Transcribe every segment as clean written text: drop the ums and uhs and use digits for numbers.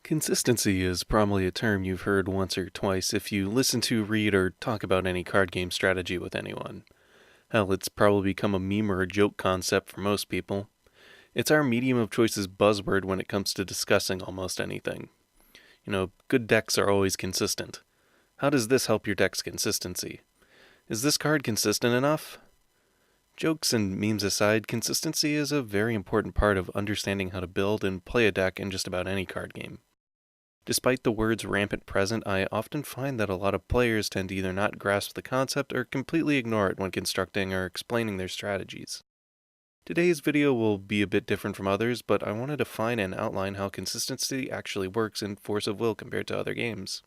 Consistency is probably a term you've heard once or twice if you listen to, read, or talk about any card game strategy with anyone. Hell, it's probably become a meme or a joke concept for most people. It's our medium of choice's buzzword when it comes to discussing almost anything. Good decks are always consistent. How does this help your deck's consistency? Is this card consistent enough? Jokes and memes aside, consistency is a very important part of understanding how to build and play a deck in just about any card game. Despite the word's rampant present, I often find that a lot of players tend to either not grasp the concept or completely ignore it when constructing or explaining their strategies. Today's video will be a bit different from others, but I want to define and outline how consistency actually works in Force of Will compared to other games.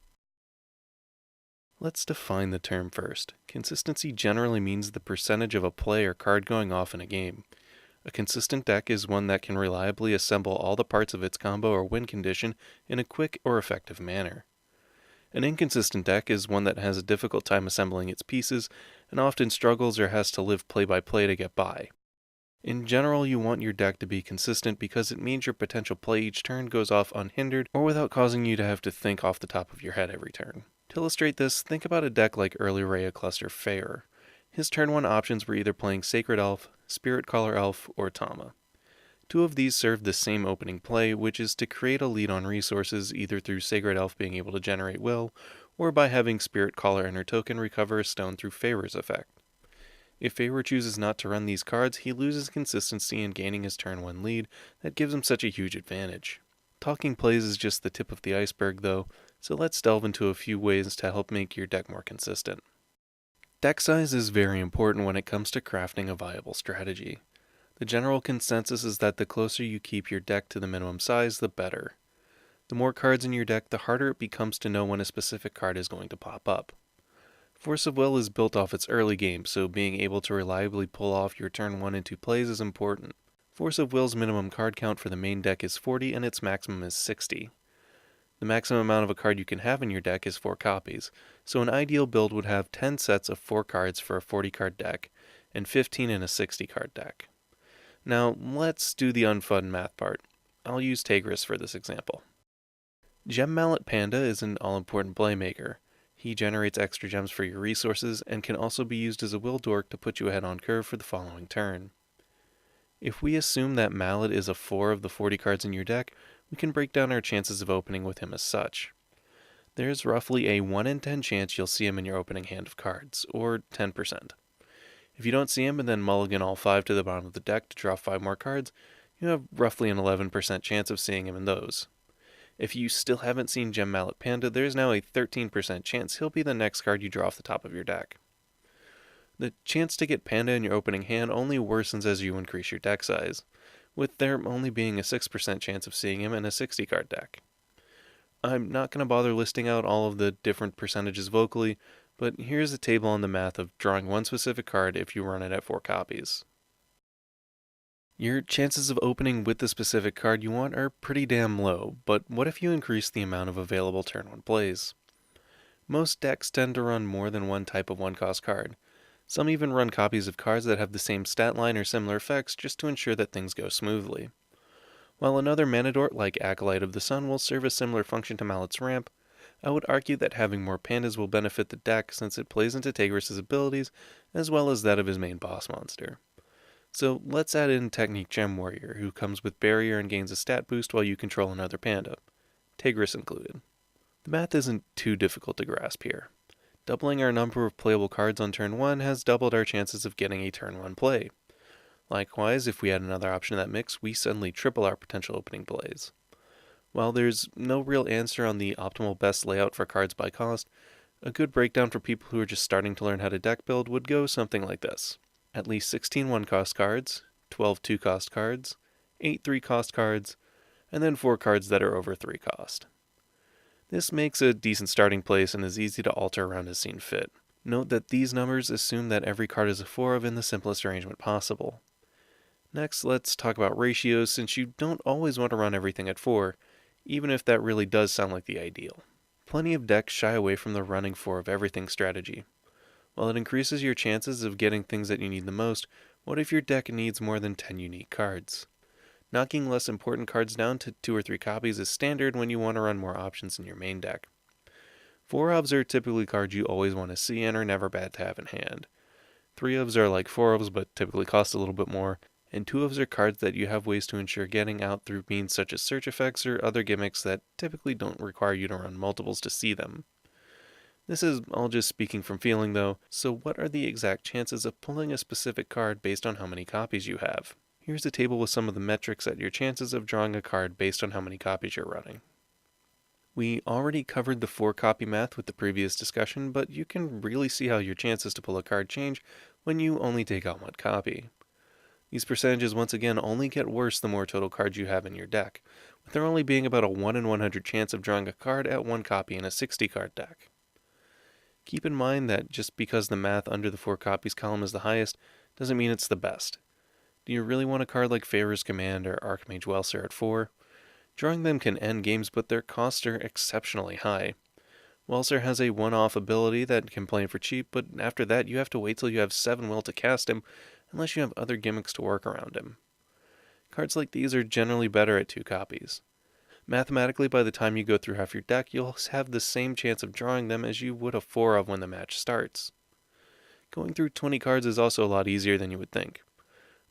Let's define the term first. Consistency generally means the percentage of a play or card going off in a game. A consistent deck is one that can reliably assemble all the parts of its combo or win condition in a quick or effective manner. An inconsistent deck is one that has a difficult time assembling its pieces and often struggles or has to live play by play to get by. In general, you want your deck to be consistent because it means your potential play each turn goes off unhindered or without causing you to have to think off the top of your head every turn. To illustrate this, think about a deck like Early Raya Cluster Fair. His turn 1 options were either playing Sacred Elf, Spirit Caller Elf, or Tama. Two of these serve the same opening play, which is to create a lead on resources either through Sacred Elf being able to generate will, or by having Spirit Caller and her token recover a stone through Favor's effect. If Favor chooses not to run these cards, he loses consistency in gaining his turn 1 lead that gives him such a huge advantage. Talking plays is just the tip of the iceberg though, so let's delve into a few ways to help make your deck more consistent. Deck size is very important when it comes to crafting a viable strategy. The general consensus is that the closer you keep your deck to the minimum size, the better. The more cards in your deck, the harder it becomes to know when a specific card is going to pop up. Force of Will is built off its early game, so being able to reliably pull off your turn 1 and 2 plays is important. Force of Will's minimum card count for the main deck is 40 and its maximum is 60. The maximum amount of a card you can have in your deck is 4 copies, so an ideal build would have 10 sets of 4 cards for a 40 card deck, and 15 in a 60 card deck. Now, let's do the unfun math part. I'll use Tigris for this example. Gem Mallet Panda is an all-important playmaker. He generates extra gems for your resources, and can also be used as a will dork to put you ahead on curve for the following turn. If we assume that Mallet is a 4 of the 40 cards in your deck, we can break down our chances of opening with him as such. There's roughly a 1 in 10 chance you'll see him in your opening hand of cards, or 10%. If you don't see him and then mulligan all 5 to the bottom of the deck to draw 5 more cards, you have roughly an 11% chance of seeing him in those. If you still haven't seen Gem Mallet Panda, there's now a 13% chance he'll be the next card you draw off the top of your deck. The chance to get Panda in your opening hand only worsens as you increase your deck size, with there only being a 6% chance of seeing him in a 60 card deck. I'm not going to bother listing out all of the different percentages vocally, but here's a table on the math of drawing one specific card if you run it at 4 copies. Your chances of opening with the specific card you want are pretty damn low, but what if you increase the amount of available turn 1 plays? Most decks tend to run more than one type of 1-cost card. Some even run copies of cards that have the same stat line or similar effects just to ensure that things go smoothly. While another mana dork like Acolyte of the Sun will serve a similar function to Mallet's ramp, I would argue that having more pandas will benefit the deck since it plays into Tigris' abilities as well as that of his main boss monster. So let's add in Technique Gem Warrior, who comes with Barrier and gains a stat boost while you control another panda, Tigris included. The math isn't too difficult to grasp here. Doubling our number of playable cards on turn 1 has doubled our chances of getting a turn 1 play. Likewise, if we add another option to that mix, we suddenly triple our potential opening plays. While there's no real answer on the optimal best layout for cards by cost, a good breakdown for people who are just starting to learn how to deck build would go something like this. At least 16 1-cost cards, 12 2-cost cards, 8 3-cost cards, and then 4 cards that are over 3 cost. This makes a decent starting place and is easy to alter around as seen fit. Note that these numbers assume that every card is a 4 of in the simplest arrangement possible. Next, let's talk about ratios, since you don't always want to run everything at 4, even if that really does sound like the ideal. Plenty of decks shy away from the running 4 of everything strategy. While it increases your chances of getting things that you need the most, what if your deck needs more than 10 unique cards? Knocking less important cards down to 2 or 3 copies is standard when you want to run more options in your main deck. 4-ofs are typically cards you always want to see and are never bad to have in hand. 3-ofs are like 4-ofs but typically cost a little bit more, and 2-ofs are cards that you have ways to ensure getting out through means such as search effects or other gimmicks that typically don't require you to run multiples to see them. This is all just speaking from feeling though, so what are the exact chances of pulling a specific card based on how many copies you have? Here's a table with some of the metrics at your chances of drawing a card based on how many copies you're running. We already covered the 4-copy math with the previous discussion, but you can really see how your chances to pull a card change when you only take out 1 copy. These percentages once again only get worse the more total cards you have in your deck, with there only being about a 1 in 100 chance of drawing a card at 1 copy in a 60-card deck. Keep in mind that just because the math under the 4 copies column is the highest, doesn't mean it's the best. Do you really want a card like Pharaoh's Command or Archmage Welser at 4? Drawing them can end games, but their costs are exceptionally high. Welser has a one-off ability that can play for cheap, but after that you have to wait till you have 7 will to cast him, unless you have other gimmicks to work around him. Cards like these are generally better at 2 copies. Mathematically, by the time you go through half your deck, you'll have the same chance of drawing them as you would a 4-of when the match starts. Going through 20 cards is also a lot easier than you would think.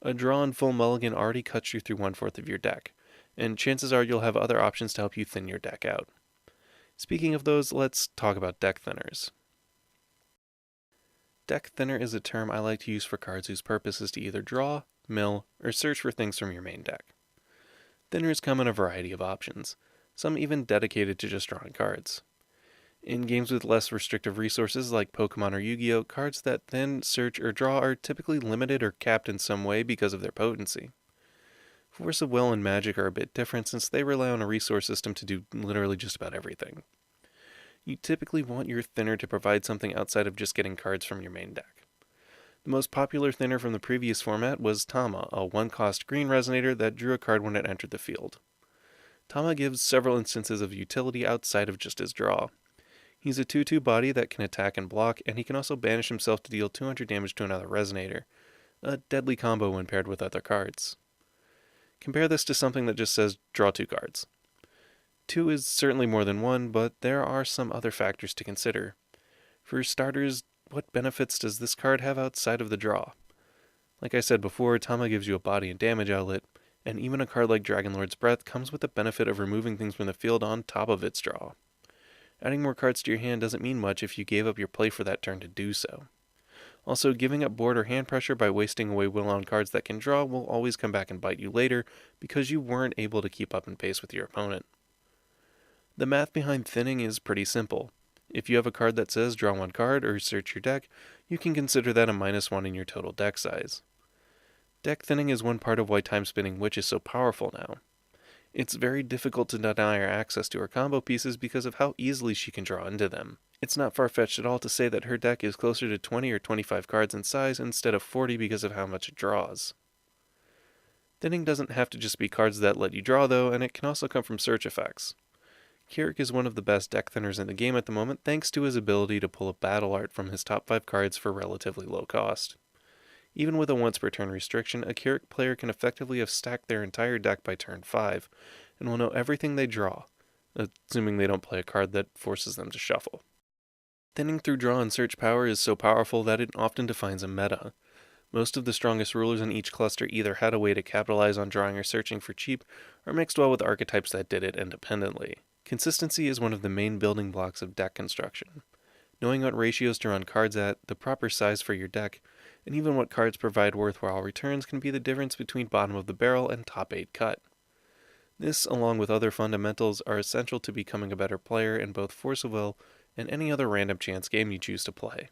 A draw and full mulligan already cuts you through 1/4 of your deck, and chances are you'll have other options to help you thin your deck out. Speaking of those, let's talk about deck thinners. Deck thinner is a term I like to use for cards whose purpose is to either draw, mill, or search for things from your main deck. Thinners come in a variety of options, some even dedicated to just drawing cards. In games with less restrictive resources like Pokemon or Yu-Gi-Oh!, cards that thin, search, or draw are typically limited or capped in some way because of their potency. Force of Will and Magic are a bit different since they rely on a resource system to do literally just about everything. You typically want your thinner to provide something outside of just getting cards from your main deck. The most popular thinner from the previous format was Tama, a 1-cost green resonator that drew a card when it entered the field. Tama gives several instances of utility outside of just his draw. He's a 2/2 body that can attack and block, and he can also banish himself to deal 200 damage to another resonator, a deadly combo when paired with other cards. Compare this to something that just says draw 2 cards. 2 is certainly more than 1, but there are some other factors to consider. For starters, what benefits does this card have outside of the draw? Like I said before, Tama gives you a body and damage outlet, and even a card like Dragonlord's Breath comes with the benefit of removing things from the field on top of its draw. Adding more cards to your hand doesn't mean much if you gave up your play for that turn to do so. Also, giving up board or hand pressure by wasting away will on cards that can draw will always come back and bite you later because you weren't able to keep up in pace with your opponent. The math behind thinning is pretty simple. If you have a card that says draw 1 card or search your deck, you can consider that a -1 in your total deck size. Deck thinning is one part of why Time-Spinning Witch is so powerful now. It's very difficult to deny her access to her combo pieces because of how easily she can draw into them. It's not far-fetched at all to say that her deck is closer to 20 or 25 cards in size instead of 40 because of how much it draws. Thinning doesn't have to just be cards that let you draw though, and it can also come from search effects. Kirik is one of the best deck thinners in the game at the moment thanks to his ability to pull a battle art from his top 5 cards for relatively low cost. Even with a once per turn restriction, a Kirik player can effectively have stacked their entire deck by turn 5, and will know everything they draw, assuming they don't play a card that forces them to shuffle. Thinning through draw and search power is so powerful that it often defines a meta. Most of the strongest rulers in each cluster either had a way to capitalize on drawing or searching for cheap, or mixed well with archetypes that did it independently. Consistency is one of the main building blocks of deck construction. Knowing what ratios to run cards at, the proper size for your deck, and even what cards provide worthwhile returns can be the difference between bottom of the barrel and top 8 cut. This, along with other fundamentals, are essential to becoming a better player in both Force of Will and any other random chance game you choose to play.